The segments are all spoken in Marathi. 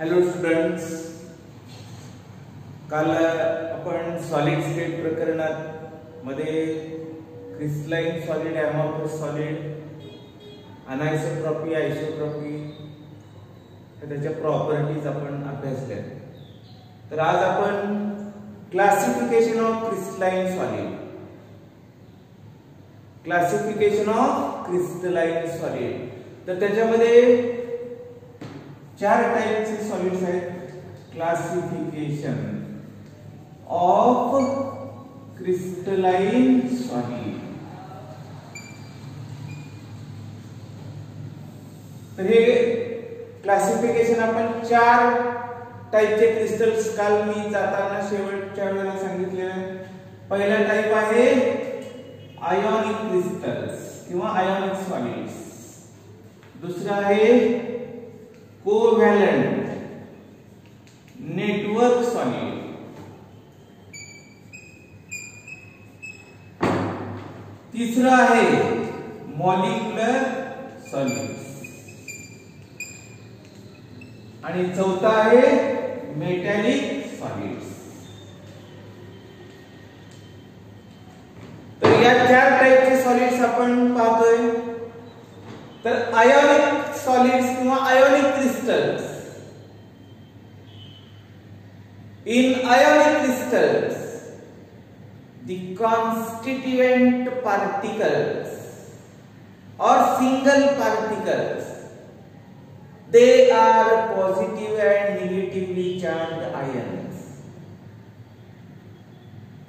हॅलो स्टुडंट्स, काल आपण सॉलिड स्टेट प्रकरणात मध्ये क्रिस्टलाइन सॉलिड, अमॉर्फस सॉलिड, अनायसोट्रॉपी, आयसोट्रॉपी त्याच्या प्रॉपर्टीज आपण अभ्यासल्या. तर आज आपण classification of crystalline solid, classification of crystalline solid. तर त्याच्यामध्ये चार टाइपचे सॉलिड्स आहेत. Classification of crystalline solid. तर हे क्लासिफिकेशन आपण चार टाइपचे क्रिस्टल्स काल मी जाताना शेवटच्या वेळेला सांगितलेलं. पहिला टाइप आहे आयोनिक क्रिस्टल्स किंवा आयोनिक सॉलिड्स. दुसरा आहे कोव्हॅलेंट नेटवर्क सॉलिड. तिसरा आहे मॉलिक्युलर सॉलिड्स आणि चौथा आहे मेटॅलिक सॉलिड्स. तर या चार टाइपचे सॉलिड्स आपण पाहतोय. तर आयोनिक सॉलिड्स किंवा ionic crystals. In ionic crystals, the constituent particles or single particles, they are positive and negatively charged ions.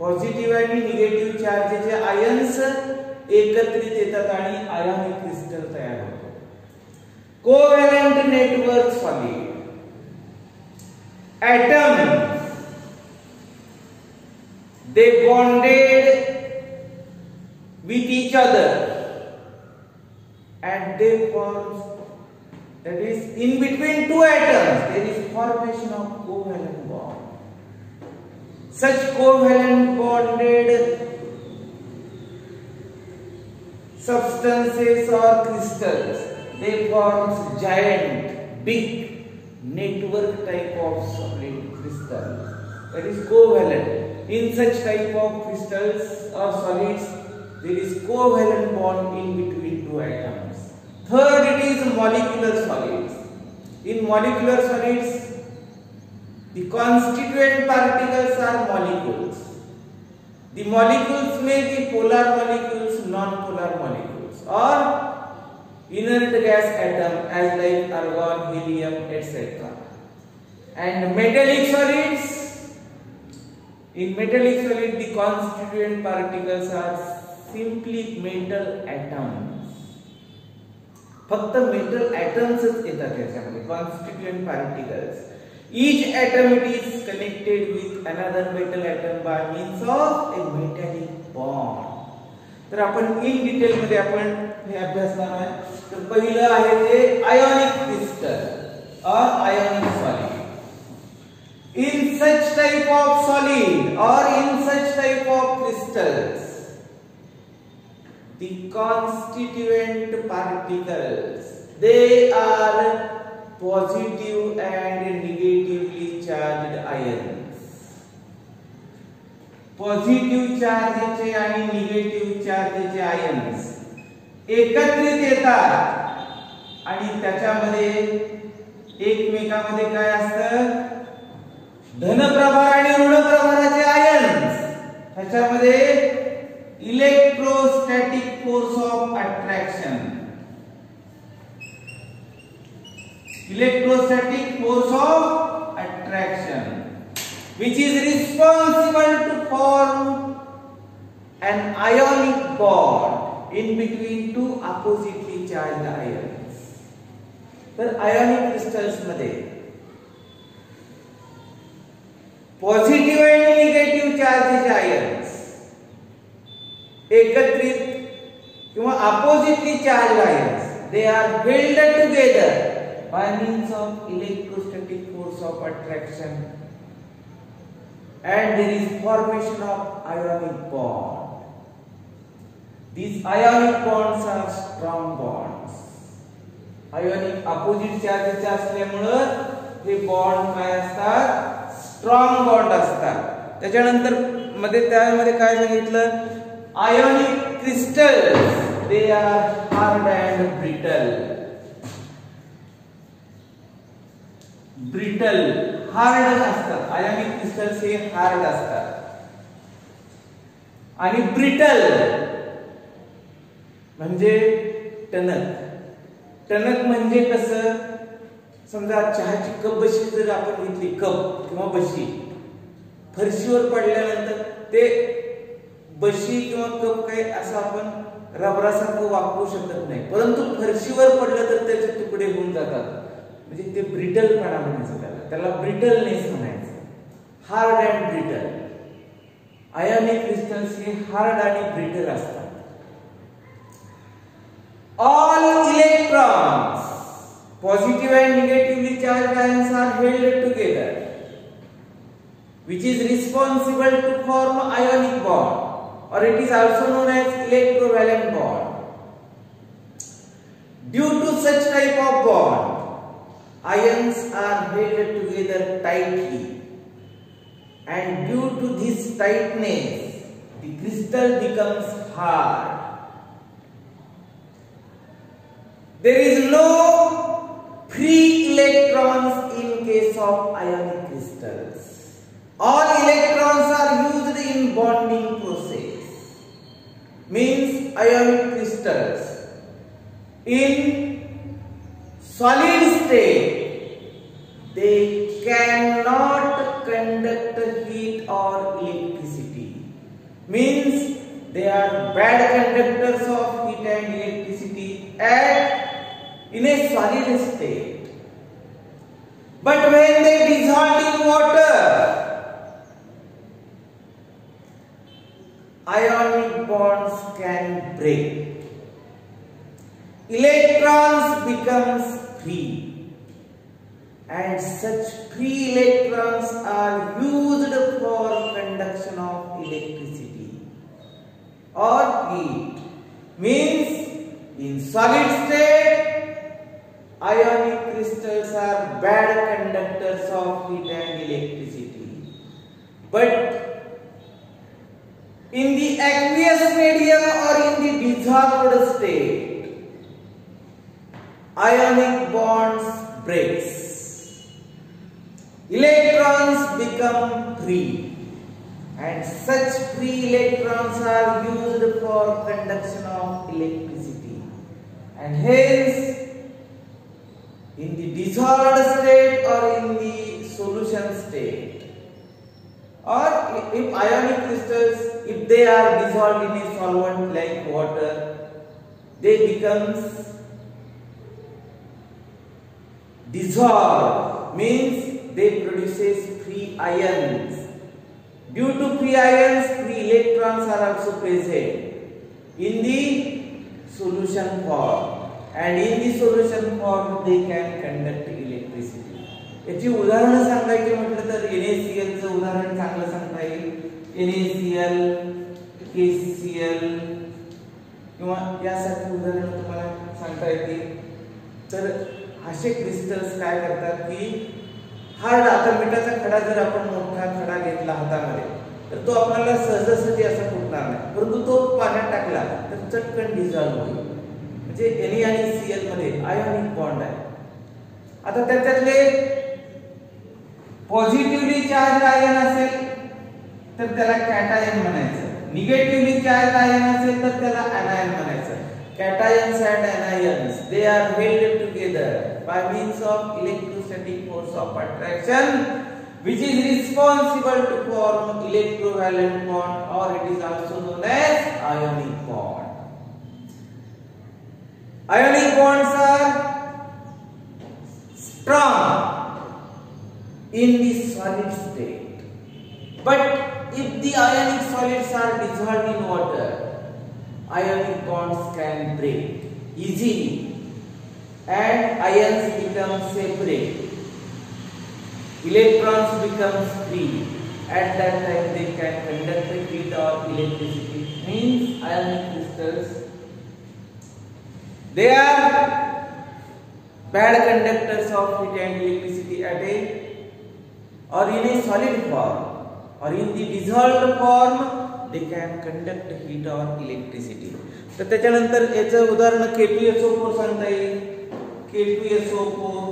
Positive आणि निगेटिव्ह चार्जचे आयन्स एकत्रित येतात आणि आयोनिक क्रिस्टल तयार होतो. Covalent network solid. atoms, they bonded with each other and they form, that is in between two atoms there is formation of covalent bond. Such covalent bonded substances or crystals, they form giant big network type of solid crystal, that is covalent. In such type of crystals or solids, there is covalent bond in between two atoms. Third, it is molecular solids. In molecular solids, the constituent particles are molecules. The molecules may be polar molecules, non-polar molecules, or inert gas atom as like argon, helium, etc. And metallic solids, in metallic solid the constituent particles are simply metal atoms. फक्त metal atoms येतात त्याच्यामध्ये constituent particles. Each atom it is connected with another metal atom by means of a metallic bond. तर आपण इन डिटेल मध्ये आपण हे अभ्यासणार आहे. तर पहिलं आहे ते आयोनिक क्रिस्टल और ionic solid. In such type of solid or in such type of crystals, the constituent particles, they are positive and negatively charged ions. Positive चार्जचे आणि निगेटिव्ह चार्जचे आयन्स एकत्रित येतात आणि त्याच्यामध्ये एकमेकांमध्ये काय असतं, धनप्रभार आणि ऋणप्रभाराचे आयन्स. त्याच्यामध्ये electrostatic force of attraction, electrostatic force of attraction which is responsible to form an ionic bond in between two oppositely charged ions. तर आयोनिक क्रिस्टल्स मध्ये पॉझिटिव्ह आणि निगेटिव्ह चार्जचे आयन्स एकत्रित किंवा oppositely charged ions, they are held together by means of electrostatic force of attraction. And there is formation of ionic bond. These ionic bonds are strong bonds. Ionic opposite चार्जचे असल्यामुळे हे बॉन्ड काय असतात, स्ट्रॉंग बॉन्ड असतात. त्याच्यानंतर त्यामध्ये काय सांगितलं, ionic crystals they are hard and brittle hard असतात. आयोनिक क्रिस्टल्स हे हार्ड असतात. आणि ब्रिटल म्हणजे टणक म्हणजे कसं, समजा चहाची कप बशी जर आपण घेतली, कप किंवा बशी फरशीवर पडल्यानंतर ते बशी किंवा कप काही असं आपण रबरासारखं वापरू शकत नाही, परंतु फरशीवर पडलं तर त्याचे तुकडे होऊन जातात. म्हणजे ते ब्रिटलपणा म्हणायचं, त्याला ब्रिटलनेस म्हणायचं, hard and brittle. Ionic crystals हे हार्ड आणि ब्रिटल असतात. All electrons, positive and negatively charged ions, are held together, which is responsible to form ionic bond, or it is also known as electrovalent bond. Due to such type of bond, ions are held together tightly, and due to this tightness, the crystal becomes hard. There is no free electrons in case of ionic crystals. All electrons are used in bonding process. Means ionic crystals in solid state they cannot conduct heat or electricity. Means they are bad conductors of heat and electricity in a solid state. But when they dissolve in water, ionic bonds can break. Electrons becomes free, and such free electrons are used for conduction of electricity or heat. Means in solid state, ionic crystals are bad conductors of heat and electricity. But in the aqueous medium or in the dissolved state, ionic bonds breaks. Electrons become free, and such free electrons are used for conduction of electricity. And hence, in the dissolved state or in the solution state, or if ionic crystals, if they are dissolved in a solvent like water, they becomes dissolved, means they produces free ions. Due to free ions, free electrons are also present in the solution form, and in the solution form they can conduct electricity. याची उदाहरण सांगायची म्हटलं तर NaCl चं उदाहरण चांगलं सांगता येईल. NaCl, KCl किंवा यासारखी उदाहरण तुम्हाला सांगता येतील. तर असे क्रिस्टल्स काय करतात की हार्ड, आता मिठाचा खडा जर आपण मोठा खडा घेतला हातामध्ये तर तो आपल्याला सहजासहजी असा फुटणार नाही, परंतु तो पाण्यात टाकला तर चटकन डिझॉल्व होईल. म्हणजे Na आणि Cl मध्ये आयोनिक बॉन्ड आहे. आता त्याच्यातले पॉझिटिव्हली चार्ज आयन असेल तर त्याला कॅटायन म्हणायचं, निगेटिव्हली चार्ज आयन असेल तर त्याला एनायन म्हणायचं. Cations and anions, they are held together by means of electrostatic force of attraction, which is responsible to form electrovalent bond, or it is also known as ionic bond. Ionic bonds are strong in the solid state, but if the ionic solids are dissolved in water, ionic bonds can break easily and ions become separate. Electrons become free. At that time they can conduct heat or electricity. Means ionic crystals, they are bad conductors of heat and electricity at a or in a solid form or in the dissolved form they can conduct heat or electricity. तर त्याच्यानंतर याचं उदाहरण K2SO4 सांगता येईल, K2SO4,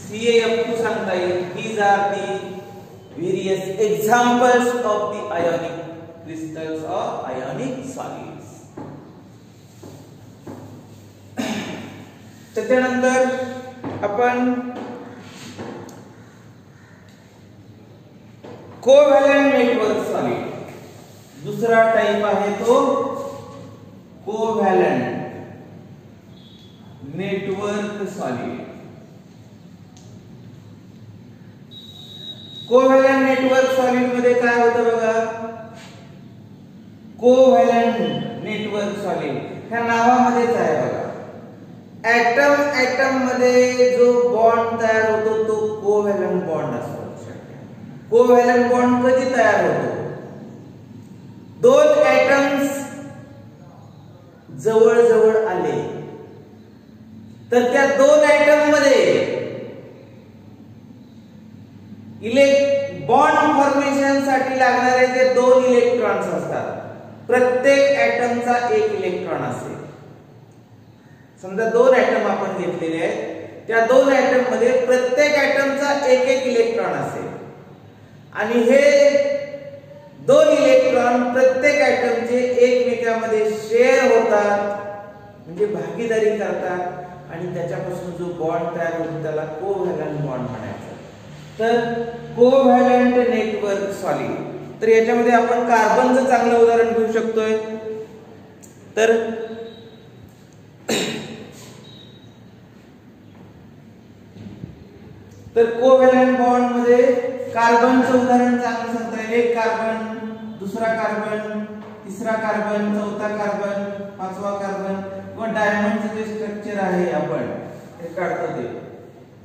CaF2 सांगता येईल. These are the various examples of the ionic crystals or ionic solids. त्याच्यानंतर आपण कोव्हॅलेंट नेटवर्क सॉलिड, दुसरा टाइप आहे तो covalent network solid. Covalent network solid मध्ये काय होतं बघा, कोव्हॅलेंट नेटवर्क सॉलिड ह्या नावामध्येच आहे बघा. ऍटम मध्ये जो बॉन्ड तयार होतो तो कोव्हॅलेंट बॉन्ड असतो. कोव्हॅलेंट बॉन्ड कधी तयार होतो, दोन ऍटम्स जवळ जवळ आले तर त्या दोन ऍटम मध्ये बॉन्ड फॉर्मेशन साठी लागणारे जे दोन इलेक्ट्रॉन्स असतात, प्रत्येक ऍटमचा एक इलेक्ट्रॉन असेल. समजा दोन ऍटम आपण घेतलेले आहेत, त्या दोन ऍटम मध्ये प्रत्येक ऍटमचा एक एक इलेक्ट्रॉन असेल आणि हे दोन इलेक्ट्रॉन प्रत्येक ऍटमचे एकमेकांमध्ये शेअर होतात, म्हणजे भागीदारी करतात आणि त्याच्यापासून जो बॉन्ड तयार होतो त्याला कोव्हॅलेंट बॉन्ड म्हणायचं. तर कोव्हॅलेंट नेटवर्क सॉलिड, तर याच्यामध्ये आपण कार्बनचं चांगलं उदाहरण घेऊ शकतोय. तर कोव्हॅलेंट बॉन्ड मध्ये कार्बनचं उदाहरण चांगलं सांगता येईल. एक कार्बन, दुसरा कार्बन, तिसरा कार्बन, चौथा कार्बन, पाचवा कार्बन किंवा डायमंडचं जे स्ट्रक्चर आहे आपण हे काढतो ते.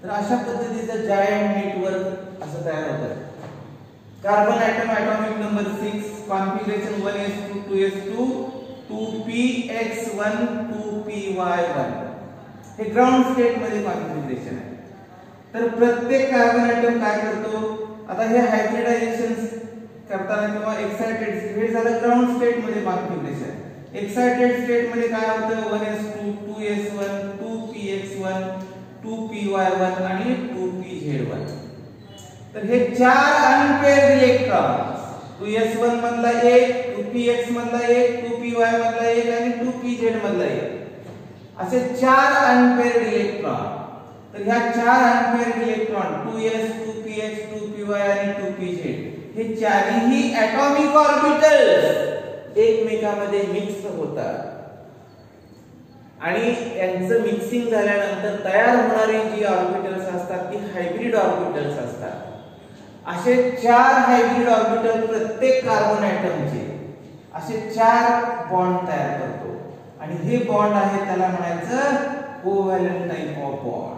तर अशा पद्धतीचं जायंट नेटवर्क असं तयार होतं. Carbon atom atomic number 6, configuration 1s2 2s2 2px1 2py1, हे ग्राउंड स्टेट मध्ये कॉन्फिगरेशन आहे. तर प्रत्येक कार्बन ऍटम काय करतो, आता हे हायब्रिडायझेशन करताना किंवा एक्साइटेड, हे झालं ग्राउंड स्टेट मध्ये कॉन्फिगरेशन. एक्साइटेड स्टेट मध्ये काय होतं, 1s2 2s1 2px1 2py1 आणि 2pz1. तर हे चार अनपेअर्ड इलेक्ट्रॉन्स, 2s1 मधला एक, 2px मधला एक, 2py मधला एक आणि 2pz मधला एक, असे चार अनपेअर्ड इलेक्ट्रॉन. तर ह्या चार unpaired electron 2s 2px 2py आणि 2pz हे चारही ऍटॉमिक ऑर्बिटल्स एकमेकांमध्ये मिक्स होतात आणि यांचं मिक्सिंग झाल्यानंतर तयार होणारी जी ऑर्बिटल्स असतात ती हायब्रिड ऑर्बिटल्स असतात. असे चार हायब्रिड ऑर्बिटल प्रत्येक कार्बन ऍटमचे असे चार बॉन्ड तयार करतो आणि हे बॉन्ड आहे त्याला म्हणायचं covalent type of bond.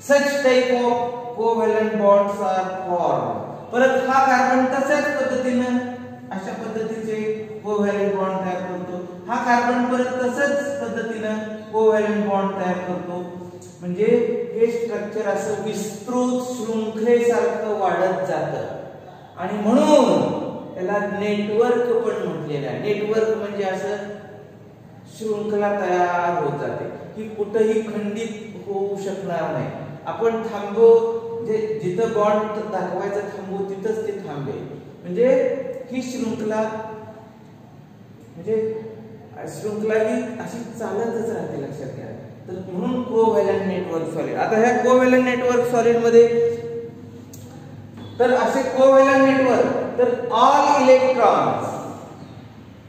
Such type of covalent bonds are formed. परत हा कार्बन तशाच पद्धतीने अशा पद्धतीचे कोव्हॅलेंट बॉन्ड तयार करतो, हा कार्बन परत तशाच पद्धतीने कोव्हॅलेंट बॉन्ड तयार करतो. म्हणजे हे स्ट्रक्चर असं विस्तृत शृंखलेसारखं वाढत जातं आणि म्हणून त्याला नेटवर्क पण म्हटलेलं आहे. नेटवर्क म्हणजे असं शृंखला तयार होत जाते, ही कुठेही खंडित होऊ शकणार नाही. आपण थांबो, जे जिथं बॉन्ड दाखवायचं थांबू तिथंच ते थांबेल. म्हणजे ही शृंखला म्हणजे श्रृंखला ही अशी चालतच राहते, लक्षात घ्या. तर म्हणून कोव्हॅलेंट नेटवर्क सॉलिड. आता ह्या कोव्हॅलेंट नेटवर्क सॉलिड मध्ये तर असे कोव्हॅलेंट नेटवर्क, तर ऑल इलेक्ट्रॉन्स,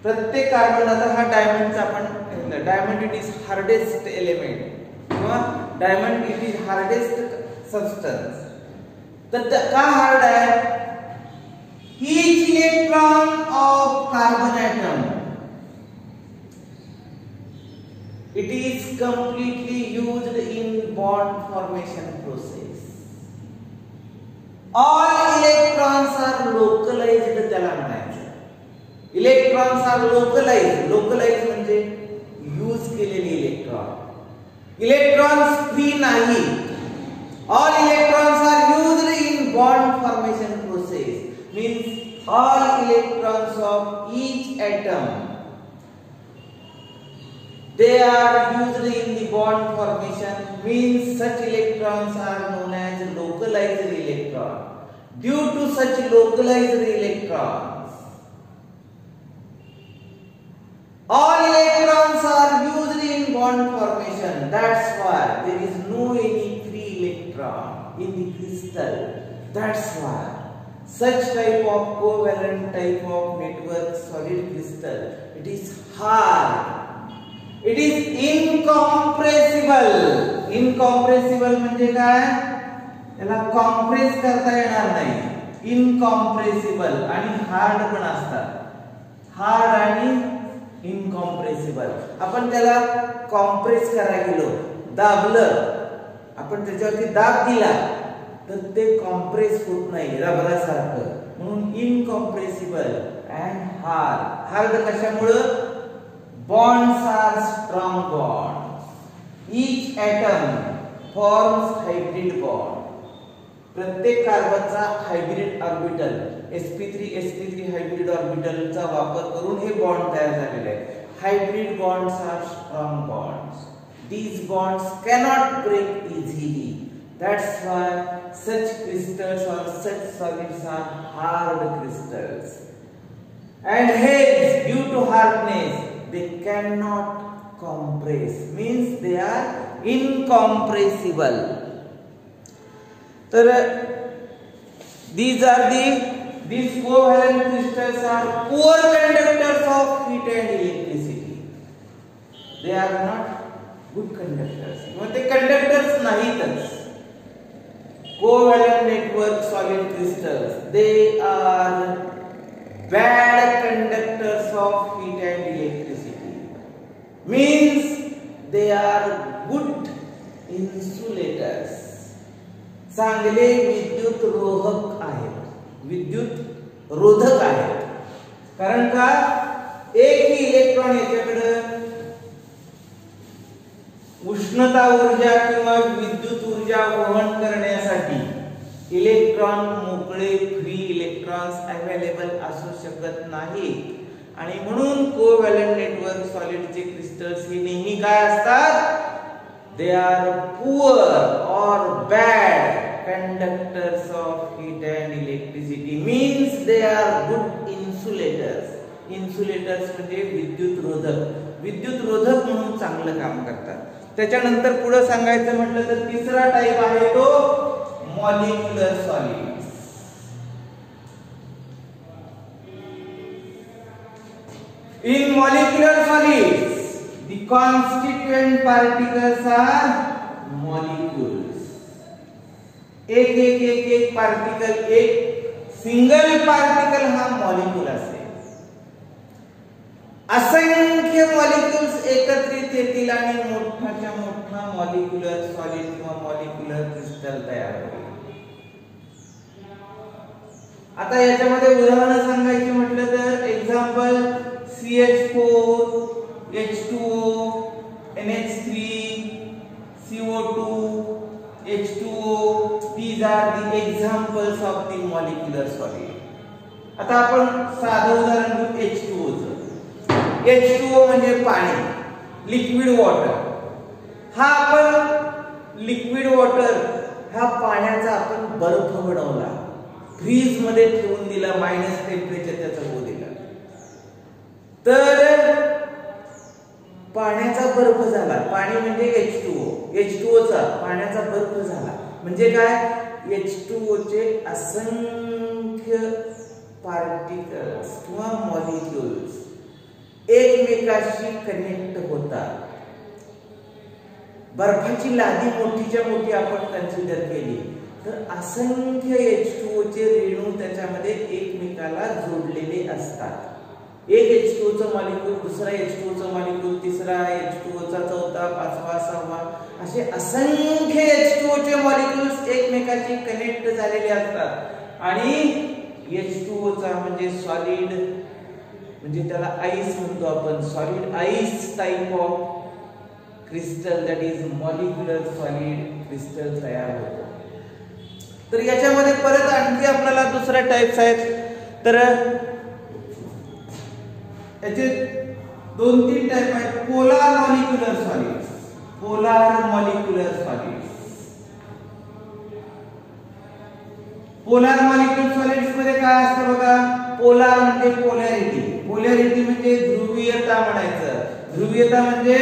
प्रत्येक कार्बन, आता हा डायमंडचा आपण diamond it is hardest element किंवा diamond it is hardest substance. तर का हार्ड आहे, each electron of carbon atom it is completely used in bond formation process. All electrons are localized, त्याला म्हणायचं. Electrons are localised. लोकलाइज्ड म्हणजे यूज केलेले इलेक्ट्रॉन. इलेक्ट्रॉन्स फ्री नाही. All electrons are used in bond formation process. Means all electrons of each atom, they are used in the bond formation. Means such electrons are known as localized electron. Due to such localized electrons, all electrons are used in bond formation. That's why there is no any free electron in the crystal. That's why such type of covalent type of network solid crystal, it is hard. It is incompressible. Incompressible म्हणजे काय? याला कॉम्प्रेस करता येणार नाही. इनकॉम्प्रेसिबल आणि हार्ड पण असतात. हार्ड आणि इनकॉम्प्रेसिबल. आपण त्याला कॉम्प्रेस करायला गेलो, दाबलं, आपण त्याच्यावरती दाब दिला तर ते कॉम्प्रेस होत नाही रबरासारखं. म्हणून इनकॉम्प्रेसिबल अँड हार्ड. हार्ड कशामुळे? Bonds are strong bonds. Each atom forms hybrid bond. प्रत्येक कार्बनचा हायब्रिड ऑर्बिटल sp3 हायब्रिड ऑर्बिटलचा वापर करून हे बॉन्ड तयार झालेले आहेत. Hybrid bonds are strong bonds. These bonds cannot break easily. That's why such crystals or such solids are hard crystals. And hence, due to hardness, they cannot compress. Means they are incompressible. So, these covalent crystals are poor conductors of heat and electricity. They are not good conductors. म्हणजे conductors नाहीतच. Covalent network solid crystals, they are bad conductors of heat and electricity. Means they are good insulators. चांगले विद्युत रोधक आहेत. विद्युत रोधक आहेत. कारण का? एक ही इलेक्ट्रॉन याच्याकडे उष्णता ऊर्जा किंवा विद्युत ऊर्जा वहन करण्यासाठी इलेक्ट्रॉन मोकळे फ्री इलेक्ट्रॉन्स अवेलेबल असू शकत नाही. आणि म्हणून कोव्हॅलेंट नेटवर्क सॉलिडचे क्रिस्टल्स हे नेहमी काय असतात? दे आर पुअर और bad conductors of heat and electricity. Means they are good insulators. Insulators म्हणजे विद्युत रोधक. विद्युत रोधक म्हणून चांगलं काम करतात. त्याच्यानंतर पुढे सांगायचं म्हटलं तर तिसरा टाइप आहे तो molecular solids. In molecular solids the constituent particles are molecules. एक पार्टिकल, एक सिंगल पार्टिकल हा मॉलिक्यूल असेल. असंख्य मॉलिक्युल्स एकत्रित येतील आणि मोठाच्या मोठा मॉलिक्युलर सॉलिड किंवा मॉलिक्युलर क्रिस्टल तयार होईल. आता याच्यामध्ये उदाहरण सांगायचे म्हटलं तर example CH4, H2O, NH3, CO2, H2O. These are the examples of the molecular solid. आता आपण साधं उदाहरण घेऊ H2O चं. H2O म्हणजे पाणी, लिक्विड वॉटर. हा आपण लिक्विड वॉटर हा पाण्याचा आपण बर्फ बनवला, फ्रीज मध्ये ठेवून दिला, मायनस टेम्परेचर त्याचा होऊ दिला तर पाण्याचा बर्फ झाला. पाणी म्हणजे H2O चा पाण्याचा बर्फ झाला. म्हणजे काय? H2O चे असंख्य पार्टिकल्स किंवा मॉलिक्युल्स एकमेकाशी कनेक्ट होतात. बर्फाची लादी मोठीच्या मोठी आपण कन्सिडर केली तर असंख्य H2O चे रेणू त्याच्यामध्ये एकमेकाला जोडलेले असतात. एक H2O चा मॉलिक्यूल, दुसरा H2O चा मॉलिक्यूल, तिसरा H2O चा, चौथा, पाचवा, सहावा, असे असंख्य H2O चे मॉलिक्यूल्स एकमेकाशी कनेक्ट झालेले असतात. आणि H2O चा म्हणजे सॉलिड, म्हणजे त्याला आईस म्हणतो आपण, solid ice type of crystal that is molecular solid crystal तयार होतो. तर याच्यामध्ये परत आणखी आपल्याला दुसऱ्या टाइप्स आहेत. तर याचे 2-3 टाइप आहेत. Polar molecular solids, polar molecular solids. Polar molecular solids मध्ये काय असतं बघा. पोलार म्हणजे पोलॅरिटी, पोलॅरिटी म्हणजे ध्रुवीयता म्हणायचं. ध्रुवीयता म्हणजे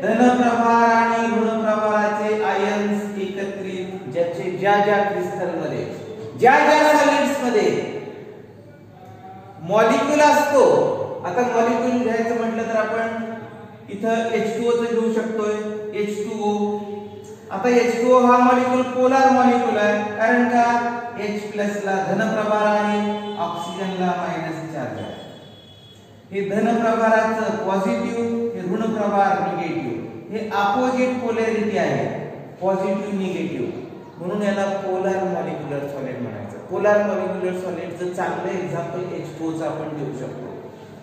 धनप्रभार आणि ऋणप्रभाराचे आयन्स एकत्रित ज्याचे ज्या क्रिस्टल मध्ये ज्या सॉलिड्स मध्ये मॉलिक्यूल असतो. आता मॉलिक्यूल घ्यायचं म्हटलं तर आपण इथं H2O चं घेऊ शकतोय. H2O. आता H2O हा मॉलिक्यूल पोलार मॉलिक्यूल आहे. कारण का H+ ला धनप्रभार आणि ऑक्सिजनला मायनस चार्ज आहे. हे धनप्रभाराचं पॉझिटिव्ह, हे ऋणप्रभार निगेटिव्ह, हे अपोजिट पोलॅरिटी आहे, पॉझिटिव्ह निगेटिव्ह. म्हणून याला पोलार मॉलिक्युलर सॉलिड म्हणायचं. पोलार मॉलिक्युलर सॉलिडचं चांगलं एक्झाम्पल H2O चं आपण देऊ शकतो.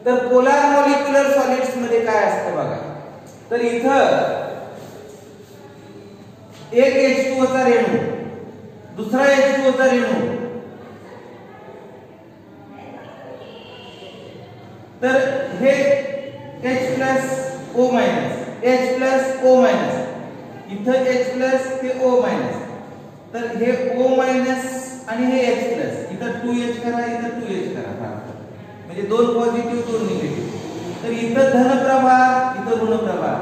तर पोलार मॉलिक्युलर सॉलिड्स मध्ये काय असतं बघा. तर इथं एक H2O चा रेणू, दुसरा H2O चा रेणू. तर हे H+O-, H+O-, इथं H+ हे O-. तर हे O- आणि हे H+, इथं 2H करा, इथं 2H करा. म्हणजे 2 पॉझिटिव्ह 2 निगेटिव्ह. तर इथं धनप्रभार, इथं ऋणप्रभार.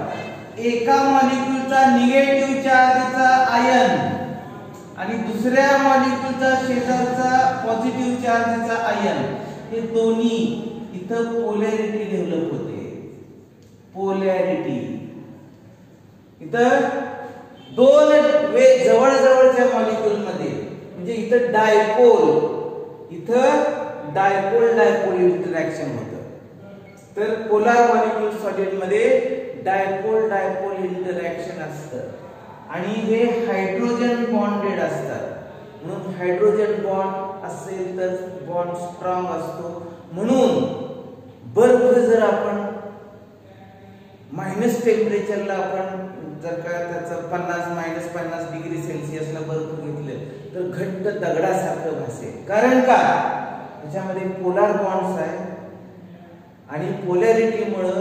एका मॉलिक्यूलचा निगेटिव्ह चार्जचा आयन आणि दुसऱ्या मॉलिक्यूलचा शेजारचा पॉझिटिव्ह चार्जचा आयन, हे दोन्ही इथं पोलॅरिटी डेव्हलप होते. पोलॅरिटी इथं दोन जवळजवळच्या मॉलिक्यूल मध्ये, म्हणजे इथं डायपोल इंटरॅक्शन होतं. तर पोलार मॉलिक्यूल सॉलिड मध्ये डायपोल इंटरॅक्शन असतं आणि हे हायड्रोजन बॉन्डेड असतात. म्हणून हायड्रोजन बॉन्ड असेल तर बॉन्ड स्ट्रॉंग असतो. म्हणून बर्फ जर आपण मायनस टेम्परेचरला आपण जर का त्याचं -50 डिग्री सेल्सिअसला बर्फ घेतलं तर घट्ट दगडासारखं भासेल. कारण का त्याच्यामध्ये पोलार बॉन्ड्स आहेत आणि पोलॅरिटीमुळे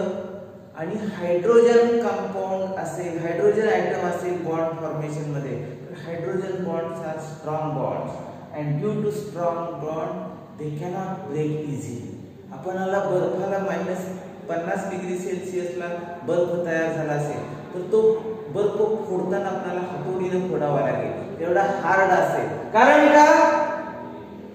आणि हायड्रोजन कंपाऊंड असेल, हायड्रोजन आयटम असेल बॉन्ड फॉर्मेशन मध्ये, तर hydrogen bonds are strong bonds and due to strong bond they cannot break easily. आपणाला बर्फाला -50 डिग्री सेल्सिअसला बर्फ तयार झाला असेल तर तो बर्फ फोडताना आपल्याला हातोडीने फोडावा लागेल, तेवढा हार्ड असेल. कारण का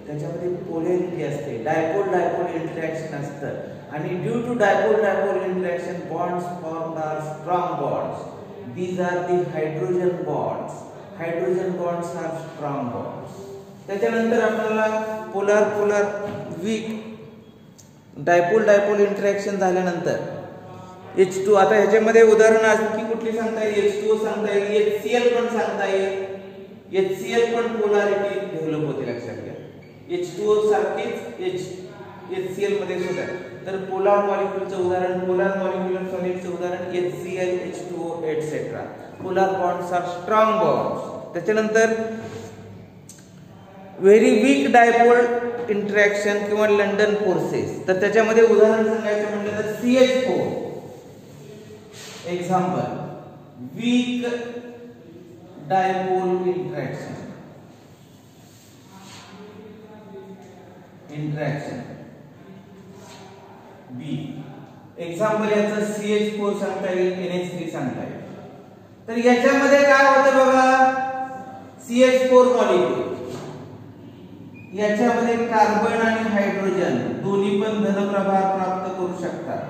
त्याच्यामध्ये पोलॅरिटी असते, डायपोल इंटरॅक्शन असतं आणि due to dipole interaction bonds formed are strong bonds. These are the hydrogen bonds. Hydrogen bonds are strong bonds. त्याच्यानंतर आपल्याला पोलार वीक डायपोल इंटरॅक्शन झाल्यानंतर H2. आता ह्याच्यामध्ये उदाहरण आणखी कुठली सांगता येईल. H2O सांगता येईल, HCl पण सांगता येईल. HCl पण पोलॅरिटी डेव्हलप होते, लक्षात घ्या. H2O सारखीच HCl मध्ये सुद्धा. तर पोलार मॉलिक्यूलचं उदाहरण, पोलार मॉलिक्युलर सॉलिडचं उदाहरण HCl, H2O etcetera. Polar bonds are strong bonds. त्याच्यानंतर व्हेरी वीक डायपोल इंटरॅक्शन किंवा लंडन फोर्सेस. तर त्याच्यामध्ये उदाहरण सांगायचं म्हटलं तर CH4. Example weak dipole interaction B. Example याचं CH4 सांगता येईल, NH3 सांगता येईल. तर याच्यामध्ये काय होतं बघा. CH4 मॉलिक्यूल, याच्यामध्ये कार्बन आणि हायड्रोजन दोन्ही पण धनप्रभार प्राप्त करू शकतात.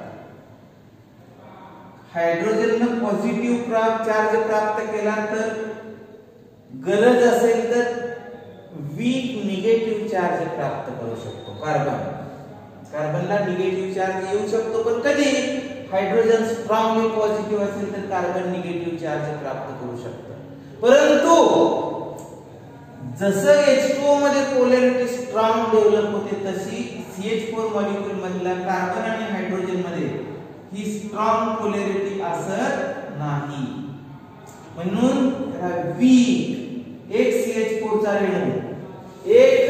हायड्रोजनने पॉझिटिव्ह चार्ज प्राप्त केला तर गरज असेल तर वीक निगेटिव्ह चार्ज प्राप्त करू शकतो. कार्बनला निगेटिव्ह चार्ज येऊ शकतो, पण कधी हायड्रोजन स्ट्रॉंगली पॉझिटिव्ह असेल तर कार्बन निगेटिव्ह चार्ज प्राप्त करू शकतो. परंतु जसं H2O मध्ये पोलॅरिटी स्ट्रॉंग डेव्हलप होते तशी CH4 मॉलिक्यूल मधल्या कार्बन आणि हायड्रोजन मध्ये ही स्ट्रॉंग पोलॅरिटी असत नाही. म्हणून वीक एक CH4 चा रेणू, एक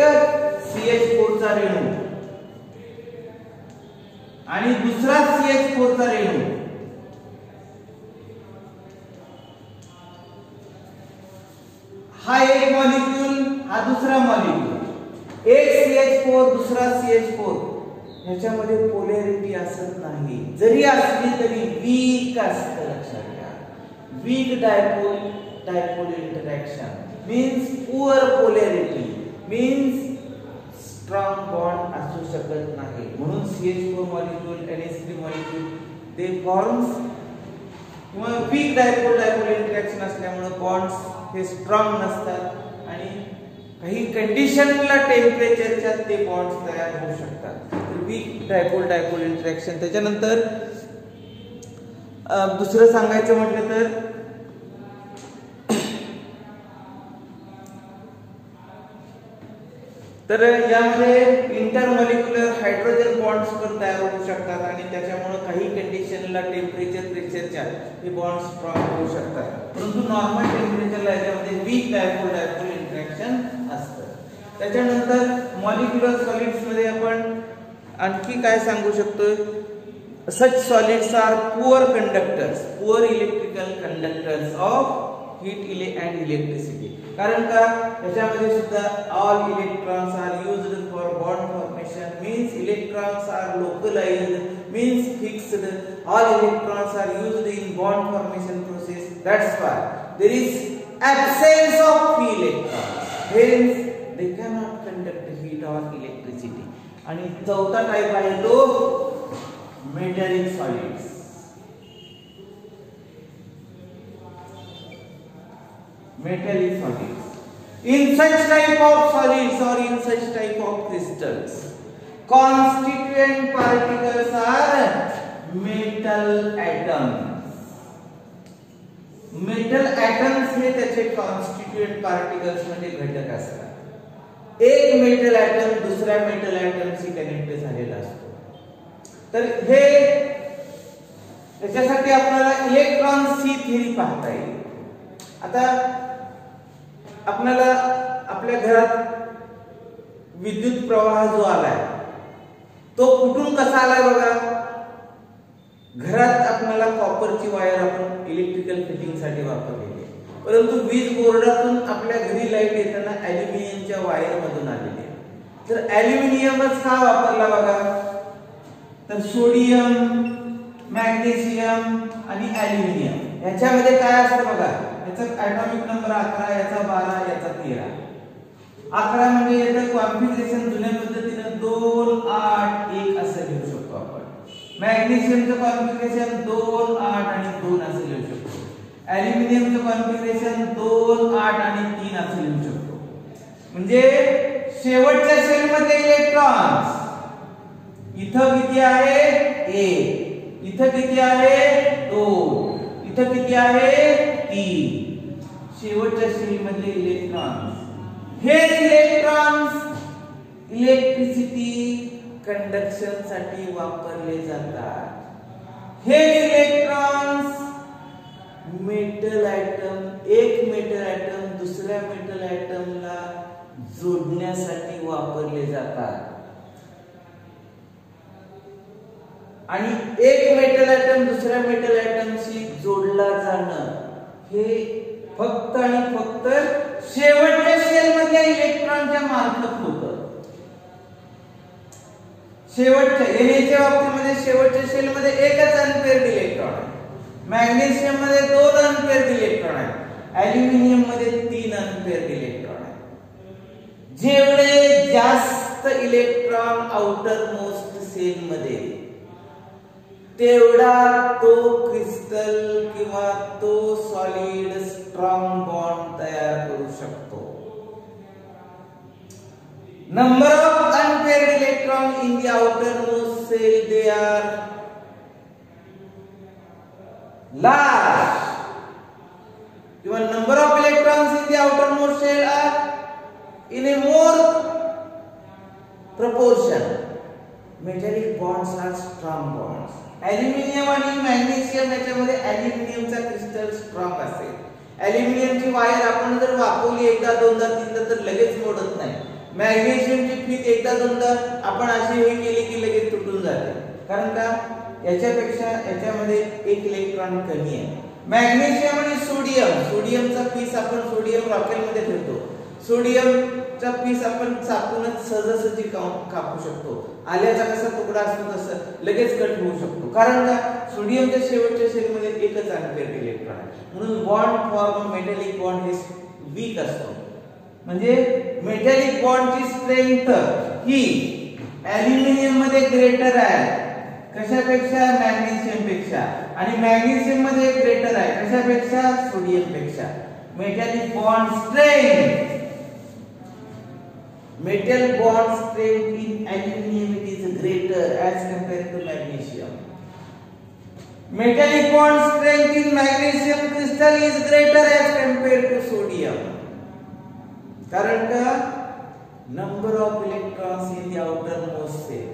CH4 चा रेणू आणि दुसरा CH4 चा रेणू, हा एक मॉलिक्यूल, हा दुसरा मॉलिक्यूल, एक CH4 दुसरा CH4, ह्याच्यामध्ये पोलॅरिटी असत नाही. जरी असली तरी वीक असतं. लक्षात घ्या, weak dipole interaction means poor polarity, means strong bond असू शकत नाही. म्हणून CH4 molecule NH3 molecule they forms किंवा वीक डायपोल इंटरॅक्शन असल्यामुळे बॉन्ड्स हे स्ट्रॉंग नसतात आणि काही कंडिशनला टेम्परेचरच्या ते बॉन्ड्स तयार होऊ शकतात. Weak dipole interaction. त्याच्यानंतर दुसरं सांगायचं म्हटलं तर यामध्ये इंटरमॉलिक्युलर हायड्रोजन बॉन्ड्स पण तयार होऊ शकतात आणि त्याच्यामुळे काही कंडिशनला टेम्परेचर प्रेशरच्या हे बॉन्ड स्ट्रॉंग होऊ शकतात. परंतु नॉर्मल टेम्परेचरला याच्यामध्ये वीक डायपोल इंटरॅक्शन असतं. त्याच्यानंतर मॉलिक्युलर सॉलिड्स मध्ये आपण आणखी काय सांगू शकतो? Such solids are poor conductors, poor electrical conductors of heat and electricity. कारण का याच्यामध्ये सुद्धा all electrons are used for bond formation, means electrons are localised, means fixed. All electrons are used in bond formation process. That's why there is absence of free electrons, hence they cannot conduct heat or electricity. आणि चौथा टाइप आहे तो metallic solids. Metallic solids. In such type of solids or in such type of crystals, constituent particles are metal atoms. Metal atoms हे त्याचे constituent particles मध्ये घटक असतात. एक मेटल ॲटम दुसऱ्या मेटल ॲटमशी कनेक्ट झालेला असतो. तर हे त्याच्यासाठी आपल्याला इलेक्ट्रॉन्सची थेरी पाहता येईल. आता आपल्याला आपल्या घरात विद्युत प्रवाह जो आलाय तो कुठून कसा आलाय बघा. घरात आपल्याला कॉपरची वायर आपण इलेक्ट्रिकल फिटिंग साठी वापरलेली आहे, परंतु वीज बोर्डातून आपल्या घरी लाईट येताना ॲल्युमिनियमच्या वायर मधून आलेली आहे. तर ॲल्युमिनियमच का वापरला बघा, तर सोडियम, मॅग्नेशियम आणि ॲल्युमिनियम याच्यामध्ये काय असतं बघा. याचा ॲटॉमिक नंबर 11, याचा 12, याचा 13. 11 म्हणजे याचं कॉन्फिगरेशन जुन्या पद्धतीने 2, 8, 1 असं लिहू शकतो आपण. मॅग्नेशियमचं कॉन्फिगरेशन 2, 8 आणि 2 असं लिहू शकतो. ॲल्युमिनियमचं कॉन्फिगरेशन 2, 8 आणि 3 असं लिहू शकतो. म्हणजे शेवटच्या शेल मध्ये इलेक्ट्रॉन्स इथं किती आहे? 1. इथं किती आहे? 2. इथं किती आहे? 3. शेवटच्या शेल मध्ये इलेक्ट्रॉन्स. हे इलेक्ट्रॉन्स इलेक्ट्रिसिटी कंडक्शन साठी वापरले जातात. हे इलेक्ट्रॉन्स मेटल ॲटम, एक मेटल ॲटम दुसऱ्या मेटल ॲटमला जोडण्यासाठी वापरले जातात. आणि एक मेटल ॲटम दुसऱ्या मेटल ॲटमशी जोडला जाणं हे फक्त आणि फक्त शेवटच्या शेल मधल्या इलेक्ट्रॉनच्या मार्फत होतं. शेवटच्या Na च्या बाबतीमध्ये शेवटच्या शेल मध्ये एकच अनपेअर्ड इलेक्ट्रॉन आहे. मॅग्नेशियम मध्ये 2 अनपेअर्ड इलेक्ट्रॉन आहेत. ॲल्युमिनियम मध्ये 3 अनपेअर्ड इलेक्ट्रॉन आहेत. जेवढे जास्त इलेक्ट्रॉन आउटर मोस्ट सेल मध्ये तेवढा तो क्रिस्टल किंवा तो सॉलिड स्ट्रॉंग बॉन्ड तयार करू शकतो. Number of unpaired electron in the outermost shell they are large, किंवा number of electrons in the outermost shell are in a more proportion. Metallic bonds are strong bonds. Aluminium आणि मॅग्नेशियम याच्यामध्ये ॲल्युमिनियमचा क्रिस्टल स्ट्रॉंग असेल, ॲल्युमिनियमची वायर आपण जर वापरली एकदा दोनदा तीनदा तर लगेच मोडत नाही. मॅग्नेशियमची फीत एकदा दोनदा आपण अशी हे केली की लगेच तुटून जाते. कारण का याच्यापेक्षा याच्यामध्ये एक इलेक्ट्रॉन कमी आहे. मॅग्नेशियम आणि सोडियमचा पीस आपण सोडियम रॉकेलमध्ये ठेवतो. सोडियमचा पीस आपण चाकूनच सहजासहजी कापू शकतो. आल्याचा कसा तुकडा असतो तसं लगेच कट होऊ शकतो. कारण का सोडियमच्या शेवटच्या शेलमध्ये एकच अनपेअर्ड इलेक्ट्रॉन आहे. म्हणून बॉन्ड फॉर्म मेटॅलिक बॉन्ड हे वीक असतो. म्हणजे मेटॅलिक बॉन्डची स्ट्रेंथ ही ॲल्युमिनियम मध्ये ग्रेटर आहे कशापेक्षा मॅग्नेशियम पेक्षा, आणि मॅग्नेशियम मध्ये ग्रेटर आहे कशापेक्षा सोडियम पेक्षा. Metallic bond strength metal bond strength in aluminum it is greater as compared to magnesium. Metallic bond strength in magnesium crystal is greater as compared to sodium. कारण का number of electrons in the outermost shell.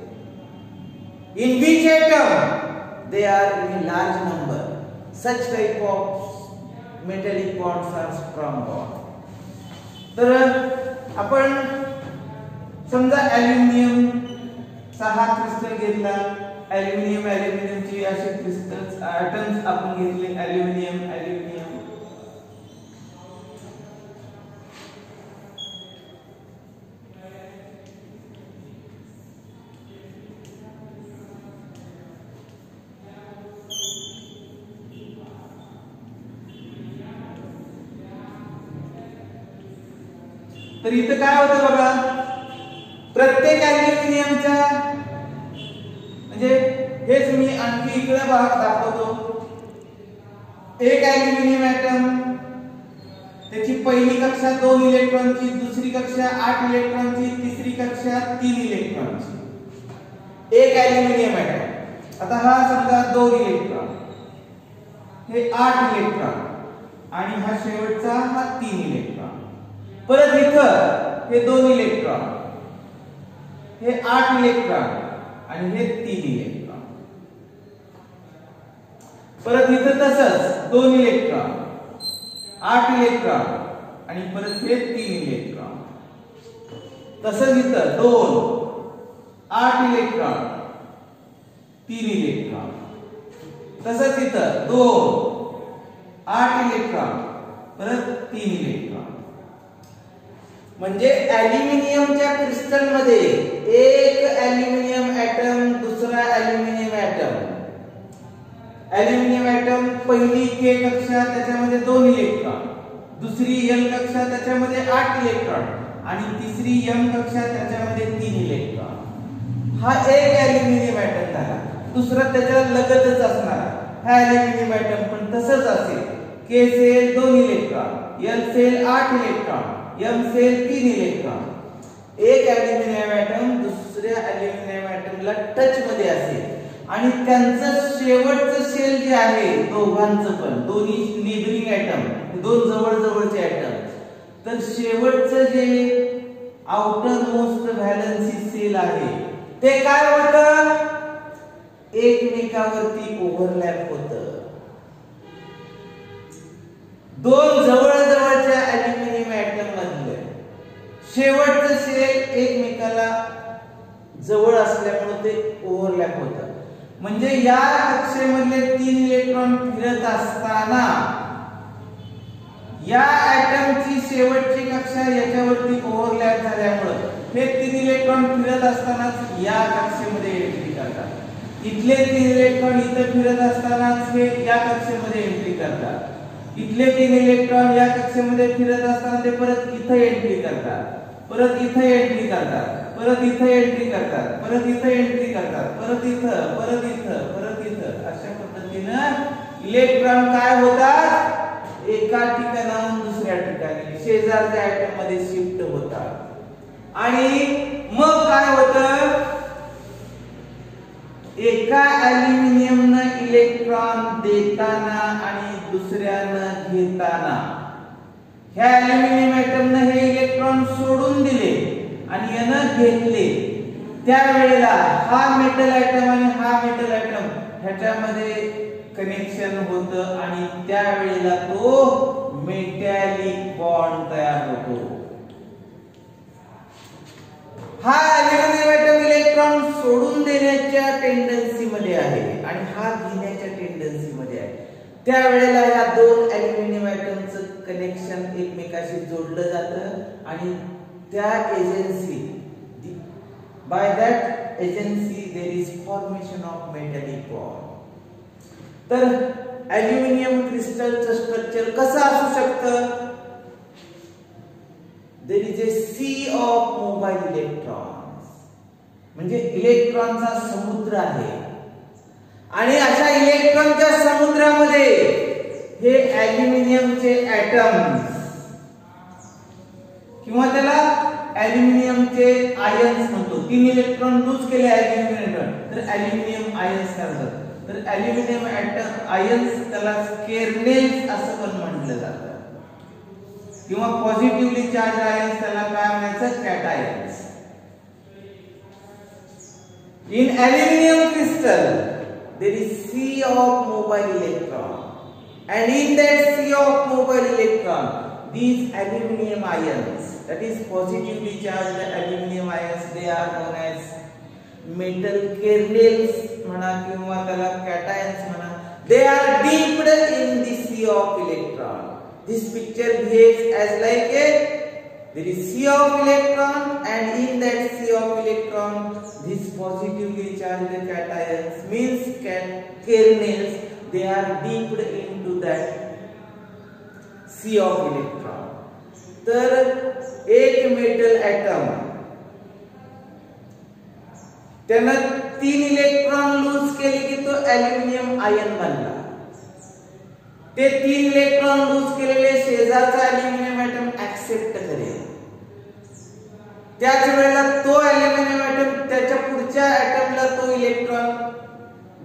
In which atom they are in a large number. Such type of metallic bonds are strong bond. तर आपण समजा ॲल्युमिनियम चा हा क्रिस्टल घेतला. ॲल्युमिनियमची असे क्रिस्टल्स ॲटम्स आपण घेतले. ॲल्युमिनियम तर इथं काय होतं बघा. प्रत्येक ॲल्युमिनियमच्या म्हणजे हेच मी आणखी इकडे दाखवतो. एक ॲल्युमिनियम ॲटम त्याची पहिली कक्षा 2 इलेक्ट्रॉनची, दुसरी कक्षा 8 इलेक्ट्रॉनची, तिसरी कक्षा 3 इलेक्ट्रॉनची. एक ॲल्युमिनियम ॲटम. आता हा समजा 2 इलेक्ट्रॉन, हे 8 इलेक्ट्रॉन आणि हा शेवटचा हा 3 इलेक्ट्रॉन. परत इथं हे 2 इलेक्ट्रॉन, हे 8 इलेक्ट्रॉन आणि हे 3 इलेक्ट्रॉन. परत इथं तसंच 2 इलेक्ट्रॉन, 8 इलेक्ट्रॉन आणि परत हे 3 इलेक्ट्रॉन. तसंच इथं 2, 8 इलेक्ट्रॉन, 3 इलेक्ट्रॉन. तसंच इथं 2, 8 इलेक्ट्रॉन परत 3 इलेक्ट्रॉन. म्हणजे ॲल्युमिनियमच्या क्रिस्टल मध्ये एक ॲल्युमिनियम ॲटम, दुसरा ॲल्युमिनियम ॲटम. ॲल्युमिनियम ॲटम पहिली के कक्षा त्याच्यामध्ये 2 इलेक्ट्रॉन, दुसरी एल कक्षा त्याच्यामध्ये 8 इलेक्ट्रॉन आणि तिसरी एम कक्षा त्याच्यामध्ये 3 इलेक्ट्रॉन. हा एक ॲल्युमिनियम ॲटम झाला. दुसरा त्याच्या लगतच असणार हा ॲल्युमिनियम ॲटम पण तसंच असेल. K shell 2 electron, L shell 8 electron, M shell 3 electron. एक ॲल्युमिनियम ॲटम दुसऱ्या ॲल्युमिनियम ॲटमला टच मध्ये असेल आणि त्यांचं शेवटचं शेल जे आहे दोघांचं पण दोन्ही नेबरिंग ॲटम, दोन जवळजवळचे ॲटम, तर शेवटचं जे आउटर मोस्ट व्हॅलेन्सी सेल आहे ते काय होतं एकमेकावरती ओव्हरलॅप होतं. दोन जवळजवळच्या ॲल्युमिनियम ॲटम मधले शेवटचं शेल एकमेकाला जवळ असल्यामुळे ते ओव्हरलॅप होतं. म्हणजे या कक्षेमधले 3 इलेक्ट्रॉन फिरत असताना या ॲटमची शेवटची कक्षा याच्यावरती ओव्हरलॅप झाल्यामुळे हे 3 इलेक्ट्रॉन फिरत असतानाच या कक्षेमध्ये एंट्री करतात. इथले 3 इलेक्ट्रॉन इथे फिरत असतानाच हे या कक्षेमध्ये एंट्री करतात. इथले 3 इलेक्ट्रॉन या कक्षेमध्ये फिरत असताना ते परत इथे एंट्री करतात, परत इथे एंट्री करतात, परत इथे एंट्री करतात, परत इथे एंट्री करतात, परत इथं, परत इथं, परत इथं. अशा पद्धतीने इलेक्ट्रॉन काय होतात एका ठिकाणाहून दुसऱ्या ठिकाणी शेजारच्या ॲटम मध्ये शिफ्ट होतात. आणि मग काय होतं एका ॲल्युमिनियमनं इलेक्ट्रॉन देताना आणि दुसऱ्यानं घेताना ह्या ॲल्युमिनियम ॲटमनं हे इलेक्ट्रॉन सोडून दिले आणि यानं घेतले, त्यावेळेला हा मेटल ॲटम आणि हा मेटल ॲटम ह्याच्यामध्ये कनेक्शन होतं आणि त्यावेळेला तो मेटॅलिक बॉन्ड तयार होतो. हा अल्युमिनियम एटम इलेक्ट्रॉन सोडून देण्याच्या टेंडन्सी मध्ये आहे आणि हा घेण्याच्या टेंडन्सी मध्ये आहे. त्यावेळेला या दोन अल्युमिनियम एटमचं कनेक्शन एकमेकाशी जोडलं जातं आणि त्या agency by that agency there is formation of metallic bond. तर अल्युमिनियम क्रिस्टलचं स्ट्रक्चर कसं असू शकतं? There is a sea of mobile electrons, म्हणजे इलेक्ट्रॉनचा समुद्र आहे आणि अशा इलेक्ट्रॉनच्या समुद्रामध्ये हे अल्युमिनियमचे ॲटम्स किंवा त्याला अल्युमिनियमचे आयन्स म्हणतो. 3 इलेक्ट्रॉन लूज केले अल्युमिनियम तर अल्युमिनियम आयन्स करतात. तर अल्युमिनियम ॲटम आयन्स त्याला केर्नेल्स असं पण म्हटलं जातं किंवा पॉझिटिव्हली चार्ज आयन्स त्याला काय म्हणायचं? कॅटायन्स. In aluminium crystal there is sea of mobile electron and in that sea of mobile electron these aluminum ions, that is positively charged aluminum ions, they are known as metal kernels म्हणा किंवा त्याला cations म्हणा, they are dipped in the sea of electron. This picture behaves as like a there is sea of electron and in that sea of electron these positively charged cations means kernels, they are dipped into that sea of electron. तर एक मेटल ॲटम त्यानं 3 इलेक्ट्रॉन लूज केले की तो अल्युमिनियम आयन बनला. ते 3 इलेक्ट्रॉन लूज केलेले शेजारचा अल्युमिनियम ॲटम ऍक्सेप्ट करेल. त्याच वेळेला तो अल्युमिनियम ॲटम त्याच्या पुढच्या ॲटमला तो इलेक्ट्रॉन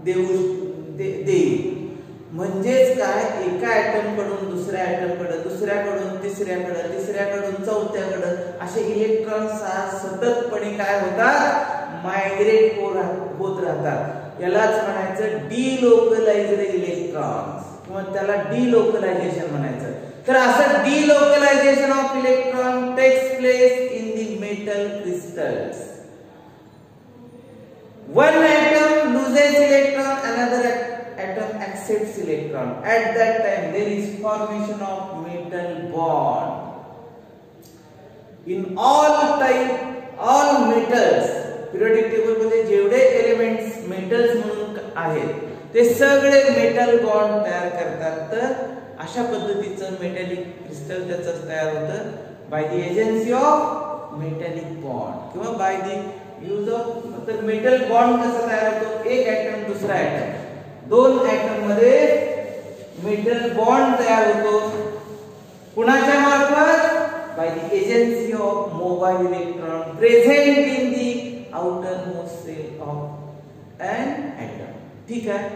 देईल. म्हणजेच काय, एका ॲटम कडून दुसऱ्या ॲटम कडे, दुसऱ्याकडून तिसऱ्याकडे, तिसऱ्याकडून चौथ्याकडे असे इलेक्ट्रॉन सततपणे काय होतात? मायग्रेट होत राहतात. यालाच म्हणायचं डिलोकलाइज्ड इलेक्ट्रॉन्स किंवा त्याला डिलोकलायझेशन म्हणायचं. तर असं delocalisation of electron takes place in the metal crystals. One atom loses electron, another atom accepts electron. At that time there is formation of metal bond. In all metals, periodic table मध्ये जेवढे एलिमेंट्स मेटल्स म्हणून आहेत ते सगळे मेटल बॉन्ड तयार करतात. तर अशा पद्धतीचं मेटॅलिक क्रिस्टल त्याचं तयार होतं by the agency of metallic bond किंवा बाय द यूज ऑफ. तर मेटल बॉन्ड कसा तयार होतो? एक ॲटम दुसरा ॲटम, 2 ॲटम मध्ये मेटल बॉन्ड तयार होतो. कुणाच्या मार्फत? By the agency of mobile electron present in the outermost shell of an atom. ठीक आहे.